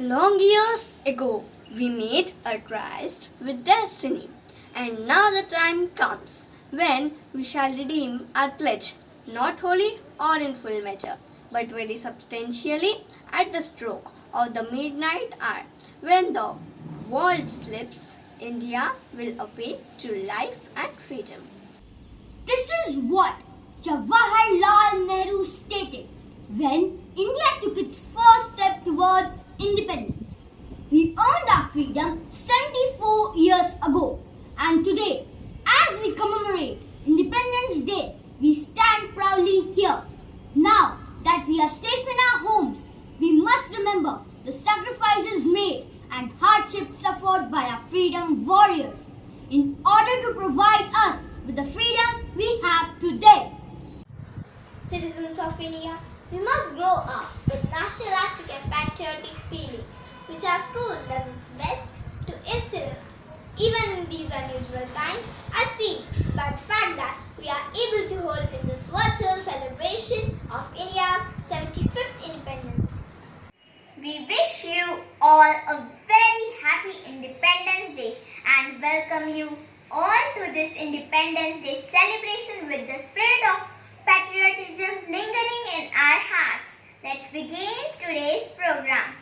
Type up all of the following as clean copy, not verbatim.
Long years ago, we made a tryst with destiny, and now the time comes when we shall redeem our pledge, not wholly or in full measure, but very substantially at the stroke of the midnight hour. When the world sleeps, India will awake to life and freedom. This is what Jawaharlal Nehru stated when India took its first step towards independence. We earned our freedom 74 years ago, and today, as we commemorate Independence Day, we stand proudly here. Now that we are safe in our homes, we must remember the sacrifices made and hardships suffered by our freedom warriors in order to provide us with the freedom we have today. Citizens of India, we must grow up with nationalistic and patriotic feelings, which our school does its best to instill in us. Even in these unusual times, as seen by the fact that we are able to hold in this virtual celebration of India's 75th independence. We wish you all a very happy Independence Day and welcome you all to this Independence Day celebration with the spirit of patriotism lingering in our hearts. Let's begin today's program.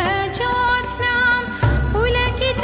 शुभ्रज्योत्स्नां Pulkit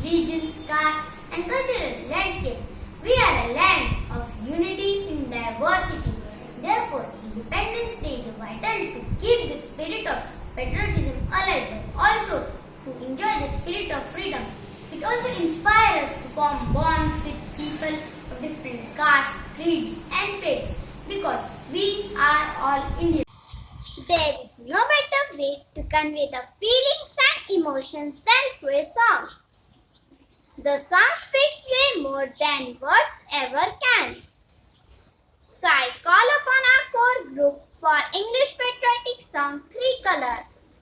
regions, castes, and cultural landscape. We are a land of unity in diversity. Therefore, Independence Day is vital to keep the spirit of patriotism alive and also to enjoy the spirit of freedom. It also inspires us to form bonds with people of different castes, creeds, and faiths because we are all Indians. There is no better way to convey the feelings and emotions than through a song. The song speaks way more than words ever can. So I call upon our core group for English patriotic song Three Colors.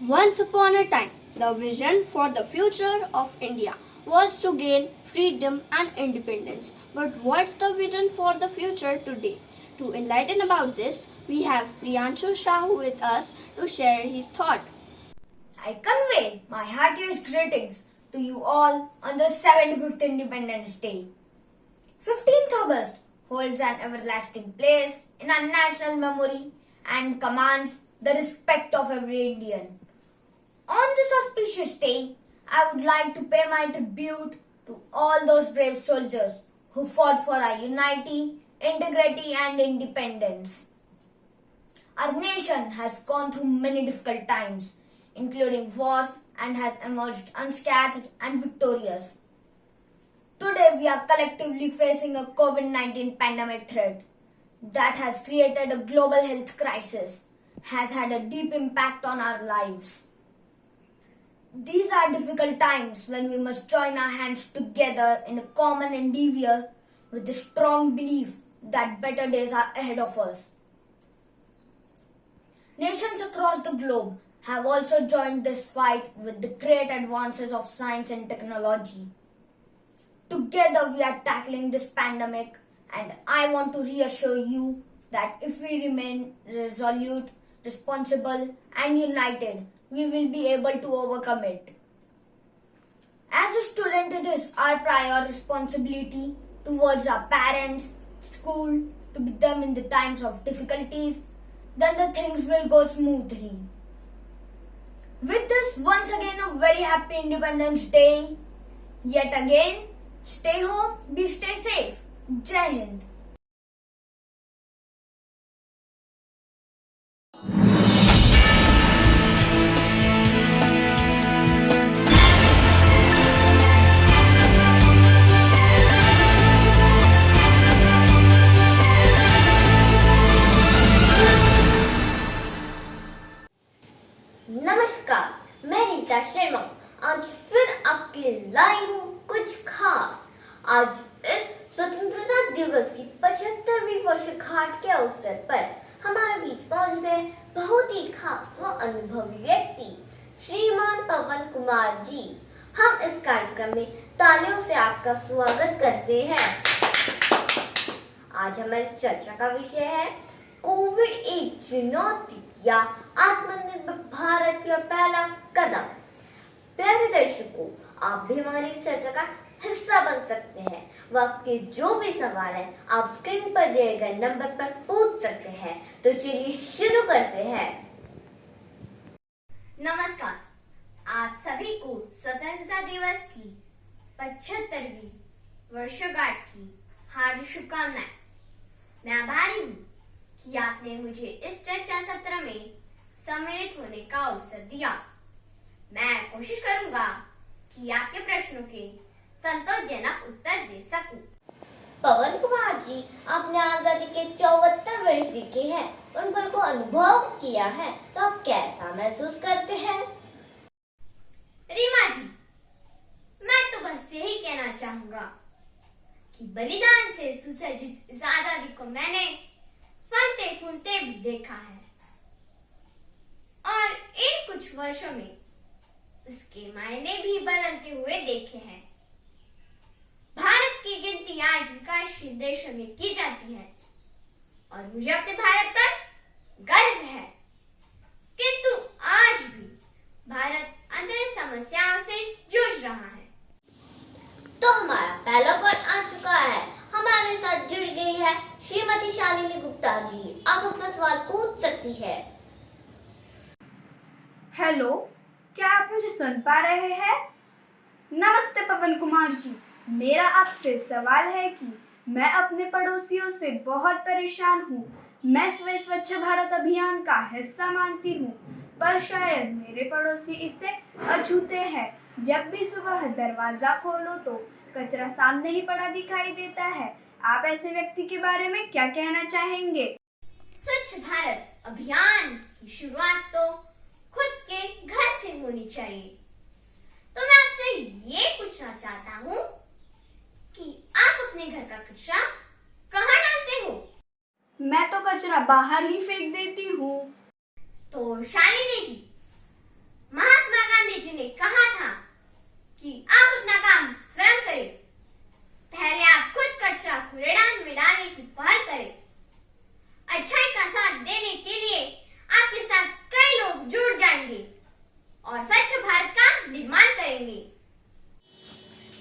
Once upon a time, the vision for the future of India was to gain freedom and independence. But what's the vision for the future today? To enlighten about this, we have Priyanshu Shah with us to share his thought. I convey my heartiest greetings to you all on the 75th Independence Day. 15th August holds an everlasting place in our national memory and commands the respect of every Indian. On this auspicious day, I would like to pay my tribute to all those brave soldiers who fought for our unity, integrity and independence. Our nation has gone through many difficult times, including wars, and has emerged unscathed and victorious. Today we are collectively facing a COVID-19 pandemic threat that has created a global health crisis, has had a deep impact on our lives. These are difficult times when we must join our hands together in a common endeavor with the strong belief that better days are ahead of us. Nations across the globe have also joined this fight with the great advances of science and technology. Together we are tackling this pandemic, and I want to reassure you that if we remain resolute, responsible and united, we will be able to overcome it. As a student, it is our prior responsibility towards our parents, school, to be them in the times of difficulties. Then the things will go smoothly. With this, once again, a very happy Independence Day. Yet again, stay home, stay safe. Jai Hind. नमस्कार, मैं रीता शर्मा आज फिर आपके लिए लाई हूँ कुछ खास। आज इस स्वतंत्रता दिवस की 75वीं वर्षगांठ के अवसर पर हमारे बीच मौजूद है बहुत ही खास व अनुभवी व्यक्ति श्रीमान पवन कुमार जी। हम इस कार्यक्रम में तालियों से आपका स्वागत करते हैं। आज हमारी चर्चा का विषय है कोविड एक चुनौती या आत्मनिर्भर भारत का पहला कदम। प्यारे दर्शकों, आप भी हमारी इस चर्चा का हिस्सा बन सकते हैं व आपके जो भी सवाल है आप स्क्रीन पर दिए गए नंबर पर पूछ सकते हैं। तो चलिए शुरू करते हैं। नमस्कार, आप सभी को स्वतंत्रता दिवस की 75वीं वर्षगांठ की हार्दिक शुभकामनाएं। मैं आभारी हूँ कि आपने मुझे इस चर्चा सत्र में सम्मिलित होने का अवसर दिया। मैं कोशिश करूंगा कि आपके प्रश्नों के संतोषजनक उत्तर दे सकूं। पवन कुमार जी, आपने आजादी के 74 वर्ष देखे हैं, उन पर को अनुभव किया है, तो आप कैसा महसूस करते हैं? रीमा जी, मैं तो बस यही कहना चाहूंगा कि बलिदान से सुसज्जित इस आजादी को मैंने फलते फूलते भी देखा है और इन कुछ वर्षों में इसके मायने भी बदलते हुए देखे हैं। भारत की गिनती आज विकासशील देशों में की जाती है और मुझे अपने भारत पर गर्व है, किंतु आज भी भारत अंदर समस्याओं से जूझ रहा है। तो हमारा पहला कॉल आ चुका है। हमारे साथ जुड़ गई है श्रीमती शालिनी गुप्ता जी। आप अपना सवाल पूछ सकती है। हेलो, क्या आप मुझे सुन पा रहे हैं? नमस्ते पवन कुमार जी, मेरा आपसे सवाल है कि मैं अपने पड़ोसियों से बहुत परेशान हूँ। मैं स्वच्छ भारत अभियान का हिस्सा मानती हूँ, पर शायद मेरे पड़ोसी इससे अछूते हैं। जब भी सुबह दरवाजा खोलो तो कचरा सामने ही पड़ा दिखाई देता है। आप ऐसे व्यक्ति के बारे में क्या कहना चाहेंगे? स्वच्छ भारत अभियान की शुरुआत तो खुद के घर से होनी चाहिए। तो मैं आपसे ये पूछना चाहता हूँ कि आप अपने घर का कचरा कहाँ डालते हो? मैं तो कचरा बाहर ही फेंक देती हूँ। तो शालिनी जी, महात्मा गांधी जी ने कहा था कि आप अपना काम स्वयं करें। पहले आप खुद कचरा कूड़ेदान में डालने की पहल करें। अच्छाई का साथ देने के लिए आपके साथ कई लोग जुड़ जाएंगे और स्वच्छ भारत का निर्माण करेंगे।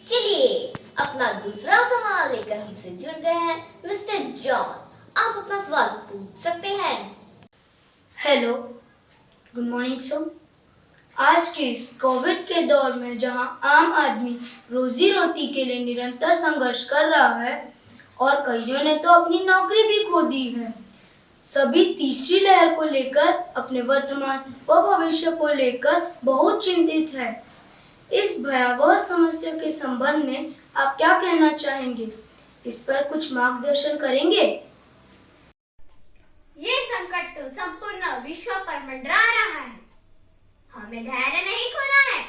चलिए, अपना दूसरा सवाल लेकर हमसे जुड़ गए हैं मिस्टर जॉन। आप अपना सवाल पूछ सकते हैं। Hello, good morning sir. आज के इस कोविड के दौर में जहां आम आदमी रोजी रोटी के लिए निरंतर संघर्ष कर रहा है और कईयों ने तो अपनी नौकरी भी खो दी है, सभी तीसरी लहर को लेकर, अपने वर्तमान व भविष्य को लेकर बहुत चिंतित है। इस भयावह समस्या के संबंध में आप क्या कहना चाहेंगे? इस पर कुछ मार्गदर्शन करेंगे? ये संकट तो संपूर्ण विश्व पर मंडरा रहा है। हमें धैर्य नहीं खोना है।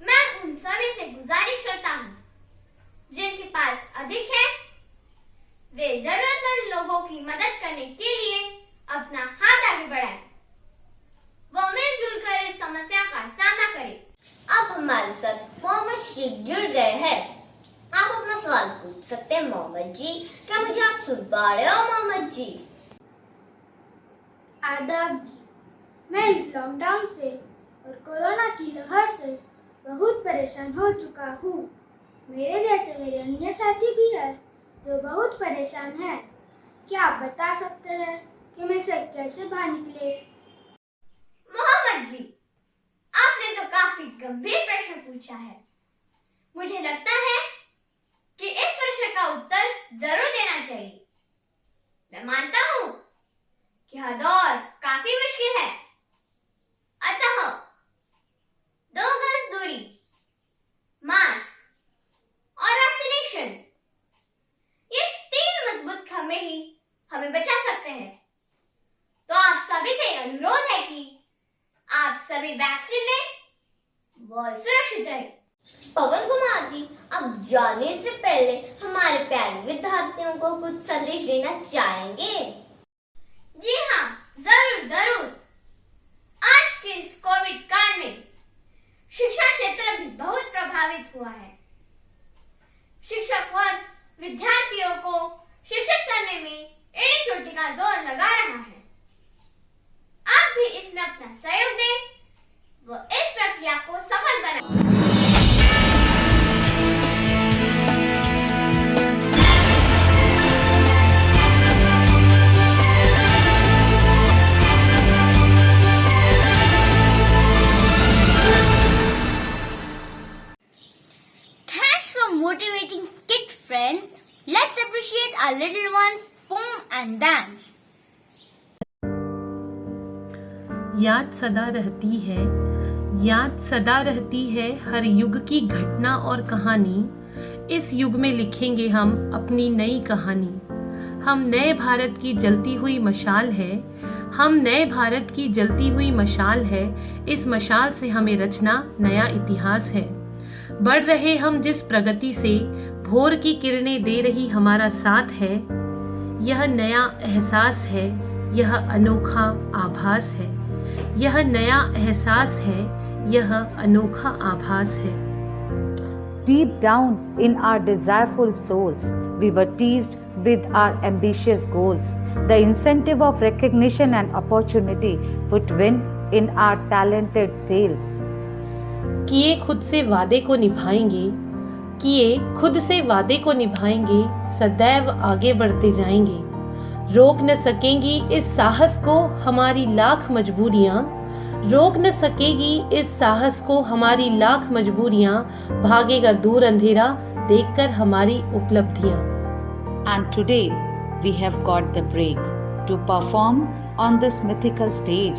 मैं उन सभी से गुजारिश करता हूँ जिनके पास अधिक है, वे जरूरतमंद लोगों की मदद करने के लिए अपना हाथ आगे बढ़ाएं। वो मिलजुल कर इस समस्या का सामना करें। अब हमारे साथ मोहम्मद शेख जुड़ गए हैं। आप अपना सवाल पूछ सकते हैं मोहम्मद जी। क्या मुझे आप सुन पा रहे हो मोहम्मद जी? आदाब जी, मैं इस लॉकडाउन से और कोरोना की लहर से बहुत परेशान हो चुका हूँ। मेरे जैसे मेरे अन्य साथी भी हैं जो बहुत परेशान हैं। क्या आप बता सकते हैं कि मैं इसे कैसे बाहर निकले? मोहम्मद जी, आपने तो काफी गंभीर प्रश्न पूछा है। मुझे लगता है कि इस प्रश्न का उत्तर जरूर देना चाहिए। मैं मानता हूँ कि यह दौर काफी मुश्किल है, अतः 2 गज दूरी, मास्क और वैक्सीनेशन, ये 3 मजबूत खंभे ही हमें बचा सकते हैं। तो आप सभी से अनुरोध है कि आप सभी वैक्सीन लें व सुरक्षित रहें। पवन कुमार जी, अब जाने से पहले हमारे प्यारे विद्यार्थियों को कुछ संदेश देना चाहेंगे? जी हाँ, जरूर। आज के इस कोविड काल में शिक्षा क्षेत्र भी बहुत प्रभावित हुआ है। शिक्षक वर्ग विद्यार्थियों को शिक्षित करने में एड़ी चोटी का जोर लगा रहा है। आप भी इसमें अपना सहयोग दें व इस प्रक्रिया को सफल बनाएं। Thanks for motivating skit friends. Let's appreciate our little ones' poem and dance. याद सदा रहती है हर युग की घटना और कहानी। इस युग में लिखेंगे हम अपनी नई कहानी। हम नए भारत की जलती हुई मशाल है। इस मशाल से हमें रचना नया इतिहास है। बढ़ रहे हम जिस प्रगति से, भोर की किरणें दे रही हमारा साथ है। यह नया एहसास है, यह अनोखा आभास है। यह नया एहसास है, यह अनोखा आभास है। Deep down in our desireful souls, we were teased with our ambitious goals. The incentive of recognition and opportunity put wind in our talented sails. किए खुद से वादे को निभाएंगे, सदैव आगे बढ़ते जाएंगे। रोक न सकेंगी इस साहस को हमारी लाख मजबूरियां, भागेगा दूर अंधेरा देखकर हमारी उपलब्धियां। And today we have got the break to perform on this mythical stage.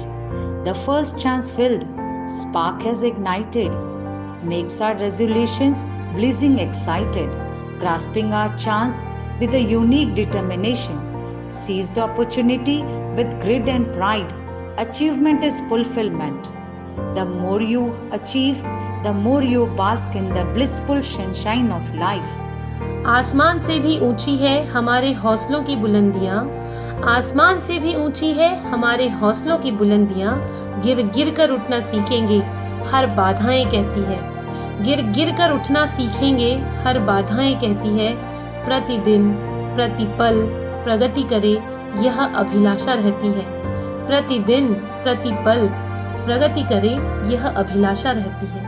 The first chance filled, spark has ignited, makes our resolutions blazing excited, grasping our chance with a unique determination. Seize the opportunity with grit and pride. Achievement is fulfillment. The more you achieve, the more you bask in the blissful sunshine of life. आसमान से भी ऊंची है हमारे हौसलों की बुलंदियां, गिर गिर कर उठना सीखेंगे, हर बाधाएं कहती है। प्रतिदिन प्रतिपल प्रगति करे, यह अभिलाषा रहती है। प्रतिदिन प्रतिपल प्रगति करे, यह अभिलाषा रहती है।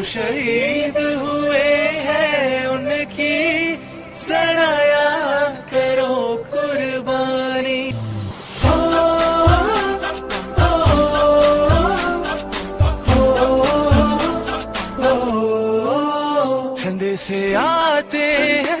शहीद हुए हैं उनकी सराया करो कुर्बानी। संदेश आते हैं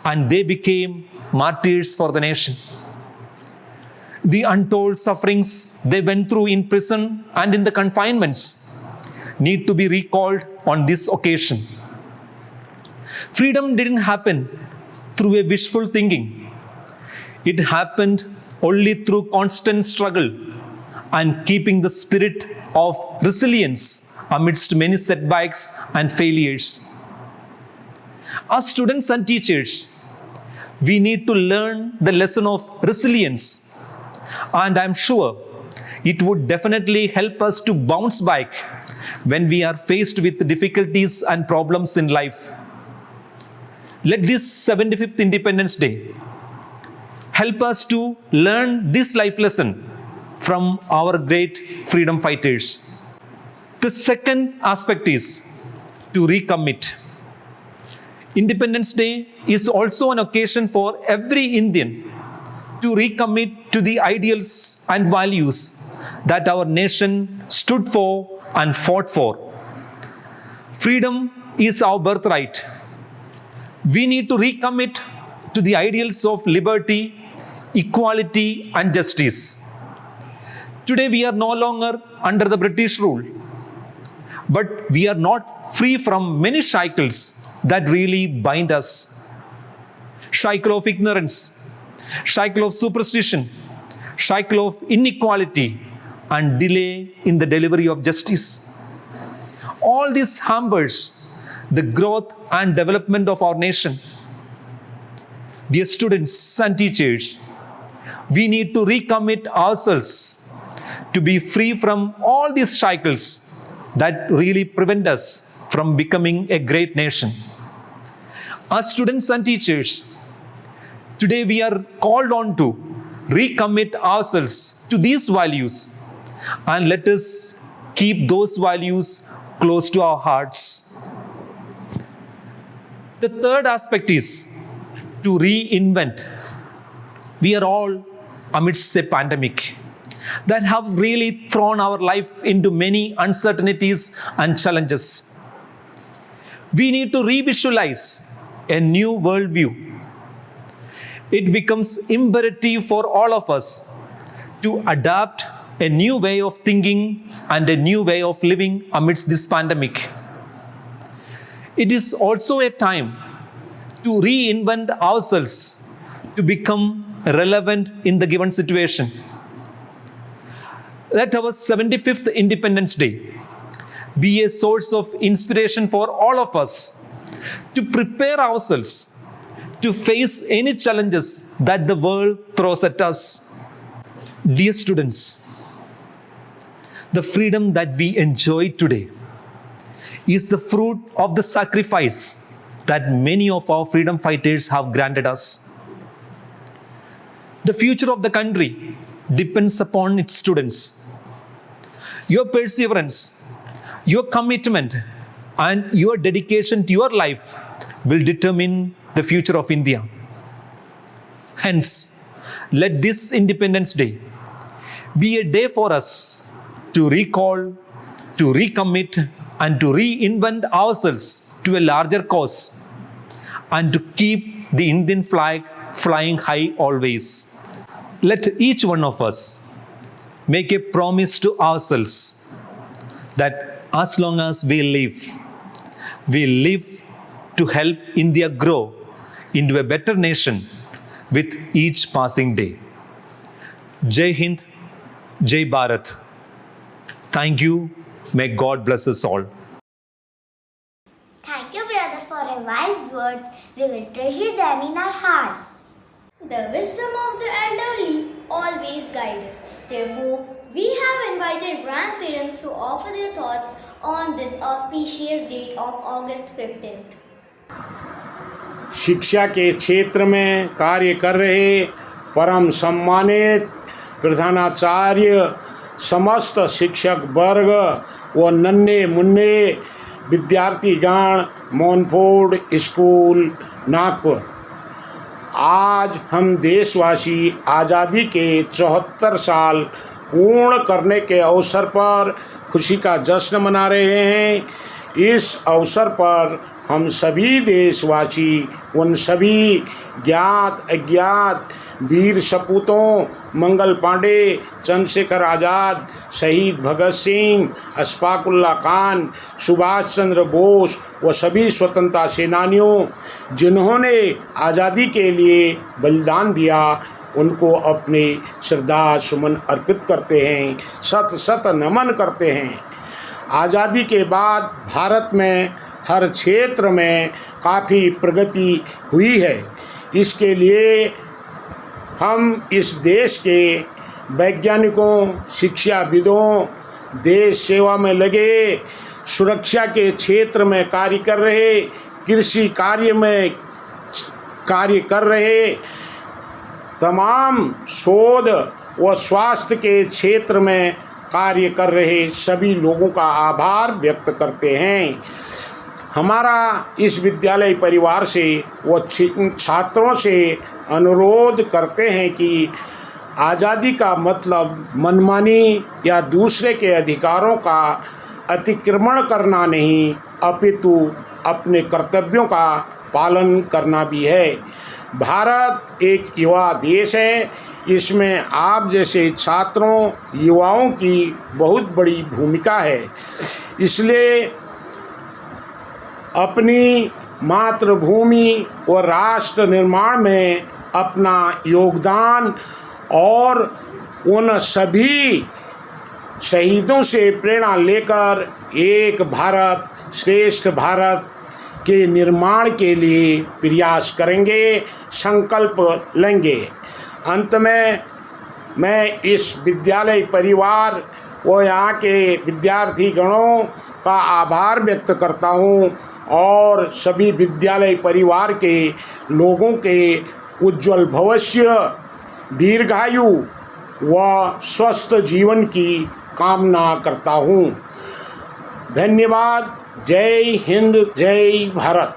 and they became martyrs for the nation. The untold sufferings they went through in prison and in the confinements need to be recalled on this occasion. Freedom didn't happen through a wishful thinking. It happened only through constant struggle and keeping the spirit of resilience amidst many setbacks and failures. As students and teachers, we need to learn the lesson of resilience, and I'm sure it would definitely help us to bounce back when we are faced with difficulties and problems in life. Let this 75th Independence Day help us to learn this life lesson from our great freedom fighters. The second aspect is to recommit. Independence Day is also an occasion for every Indian to recommit to the ideals and values that our nation stood for and fought for. Freedom is our birthright. We need to recommit to the ideals of liberty, equality, and justice. Today we are no longer under the British rule, but we are not free from many shackles that really bind us. Shackle of ignorance, shackle of superstition, shackle of inequality, and delay in the delivery of justice. All this hampers the growth and development of our nation. Dear students and teachers, we need to recommit ourselves to be free from all these shackles that really prevent us from becoming a great nation. As students and teachers, today we are called on to recommit ourselves to these values, and let us keep those values close to our hearts. The third aspect is to reinvent. We are all amidst a pandemic that have really thrown our life into many uncertainties and challenges. We need to revisualize a new worldview. It becomes imperative for all of us to adapt a new way of thinking and a new way of living amidst this pandemic. It is also a time to reinvent ourselves to become relevant in the given situation. Let our 75th Independence Day be a source of inspiration for all of us to prepare ourselves to face any challenges that the world throws at us. Dear students, the freedom that we enjoy today is the fruit of the sacrifice that many of our freedom fighters have granted us. The future of the country depends upon its students. Your perseverance, your commitment, and your dedication to your life will determine the future of India. Hence, let this Independence Day be a day for us to recall, to recommit, and to reinvent ourselves to a larger cause, and to keep the Indian flag flying high always. Let each one of us make a promise to ourselves that as long as we live to help India grow into a better nation with each passing day. Jai Hind, Jai Bharat. Thank you. May God bless us all. Thank you, brother, for your wise words. We will treasure them in our hearts. The wisdom of the elderly always guides us. Therefore, we have invited grandparents to offer their thoughts on this auspicious date of August 15th. शिक्षा के क्षेत्र में कार्य कर रहे परम सम्मानित प्रधानाचार्य, समस्त शिक्षक वर्ग व नन्हे मुन्ने विद्यार्थीगण, मोनफोर्ड स्कूल, नागपुर। आज हम देशवासी आज़ादी के 74 साल पूर्ण करने के अवसर पर खुशी का जश्न मना रहे हैं। इस अवसर पर हम सभी देशवासी उन सभी ज्ञात अज्ञात वीर सपूतों मंगल पांडे, चंद्रशेखर आज़ाद, शहीद भगत सिंह, अशफाक उल्लाह खान, सुभाष चंद्र बोस व सभी स्वतंत्रता सेनानियों जिन्होंने आज़ादी के लिए बलिदान दिया, उनको अपने श्रद्धा सुमन अर्पित करते हैं, शत शत नमन करते हैं। आज़ादी के बाद भारत में हर क्षेत्र में काफ़ी प्रगति हुई है। इसके लिए हम इस देश के वैज्ञानिकों, शिक्षाविदों, देश सेवा में लगे, सुरक्षा के क्षेत्र में कार्य कर रहे, कृषि कार्य में कार्य कर रहे, तमाम शोध व स्वास्थ्य के क्षेत्र में कार्य कर रहे सभी लोगों का आभार व्यक्त करते हैं। हमारा इस विद्यालय परिवार से व छात्रों से अनुरोध करते हैं कि आज़ादी का मतलब मनमानी या दूसरे के अधिकारों का अतिक्रमण करना नहीं, अपितु अपने कर्तव्यों का पालन करना भी है। भारत एक युवा देश है, इसमें आप जैसे छात्रों, युवाओं की बहुत बड़ी भूमिका है। इसलिए अपनी मातृभूमि और राष्ट्र निर्माण में अपना योगदान और उन सभी शहीदों से प्रेरणा लेकर एक भारत श्रेष्ठ भारत के निर्माण के लिए प्रयास करेंगे, संकल्प लेंगे। अंत में मैं इस विद्यालय परिवार व यहाँ के विद्यार्थी गणों का आभार व्यक्त करता हूँ और सभी विद्यालय परिवार के लोगों के उज्जवल भविष्य, दीर्घायु व स्वस्थ जीवन की कामना करता हूँ। धन्यवाद। जय हिंद, जय Bharat.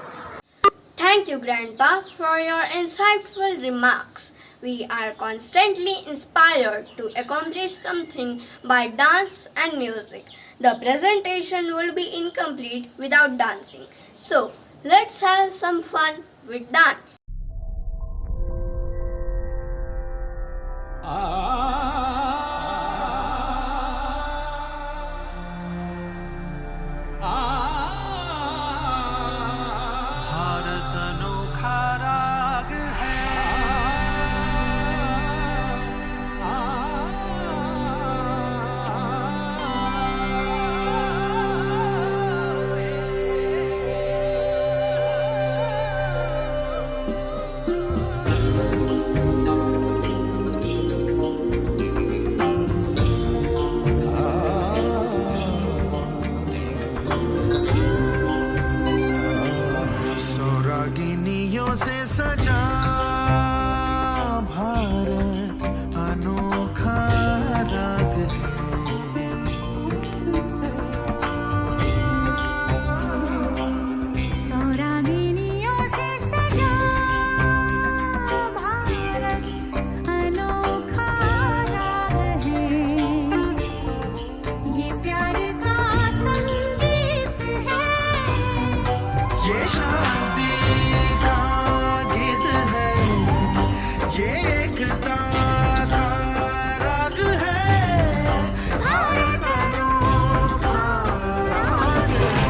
Thank you, Grandpa, for your insightful remarks. We are constantly inspired to accomplish something by dance and music. The presentation will be incomplete without dancing. So, let's have some fun with dance. Bharat अनोखा राग है, सौरागिनियों से सजा भारत अनोखा राग है। सौरागिनियों से सजा भारत अनोखा राग है, ये प्यार का संगीत है, ये शांति का गीत है, ये एकता का राग है। भारत अनोखा राग है।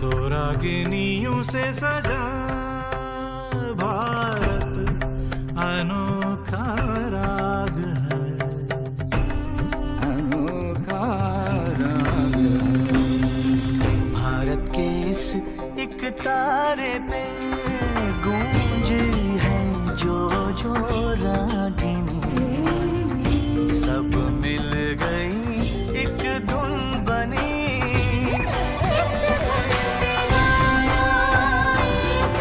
सौरागिनियों से सजा भारत अनोखा राग है, अनोखा राग है। भारत के इस एक तारे पे गूंजे है जो जो रागिनी, सब मिल गई एक धुन बनी। इस धुन में गाया एक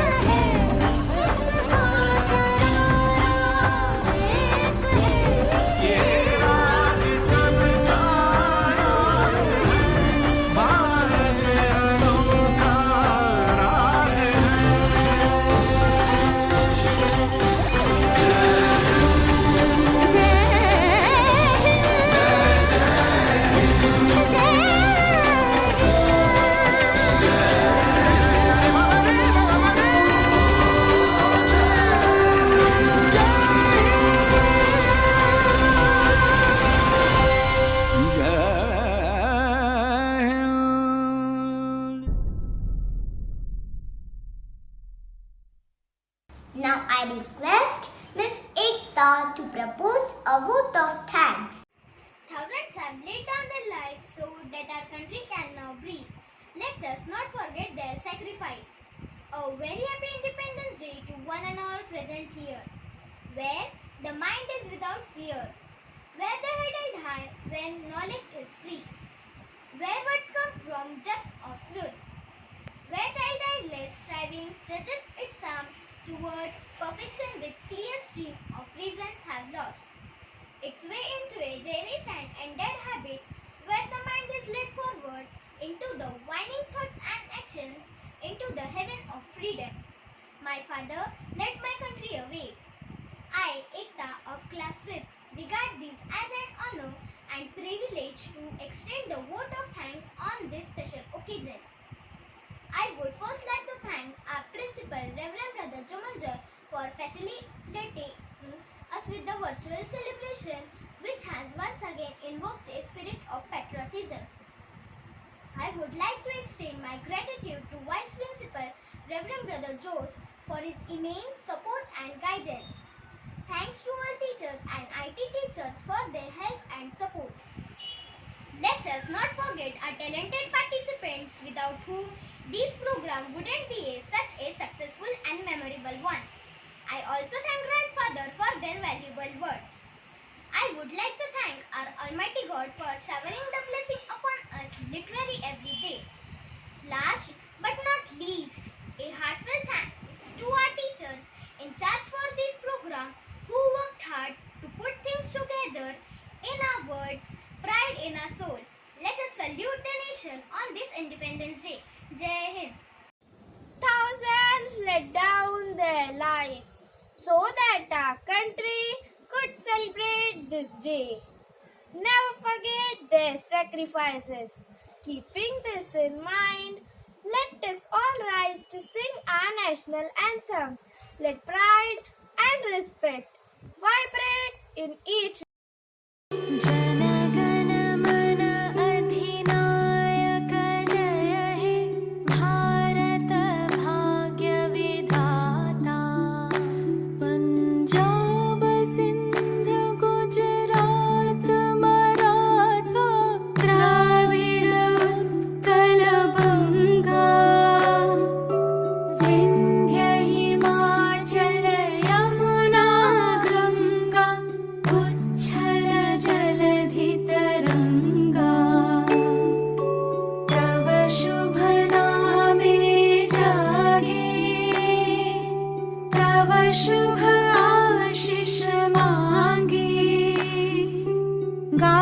of thanks. Thousands have laid down their lives so that our country can now breathe. Let us not forget their sacrifice. A very happy Independence Day to one and all present here, where the mind is without fear, where the head held high when knowledge is free, where words come from depth of truth, where tireless striving stretches its arm towards perfection with clear stream of reasons have lost its way into a daily and dead habit, where the mind is led forward into the winding thoughts and actions into the heaven of freedom. My father led my country away. I, Ekta of class 5th, regard this as an honor and privilege to extend the vote of thanks on this special occasion. I would first like to thank our principal, Reverend Brother Jumanjar, for facilitating us with the virtual celebration, which has once again invoked a spirit of patriotism. I would like to extend my gratitude to Vice Principal, Reverend Brother Jose, for his immense support and guidance. Thanks to all teachers and IT teachers for their help and support. Let us not forget our talented participants without whom this program wouldn't be such a successful and memorable one. I also thank Grandfather for their valuable words. I would like to thank our Almighty God for showering the blessing upon us literally every day. Last but not least, a heartfelt thanks to our teachers in charge for this program who worked hard to put things together. In our words, pride in our soul. Let us salute the nation on this Independence Day. Jai Hind. Thousands laid down their lives so that our country could celebrate this day. Never forget their sacrifices. Keeping this in mind, let us all rise to sing our national anthem. Let pride and respect vibrate in each. जनगण मन अधिनायक जय हे भारत भाग्य विधाता पंजाब सिंध गुजरात मराठा द्राविड़ उत्कल बंगा विंध्य हिमाचल यमुना गंगा उच्छल जलधि तरंगा तव शुभ नामे जागे तव शुभ आशीष मांगे गा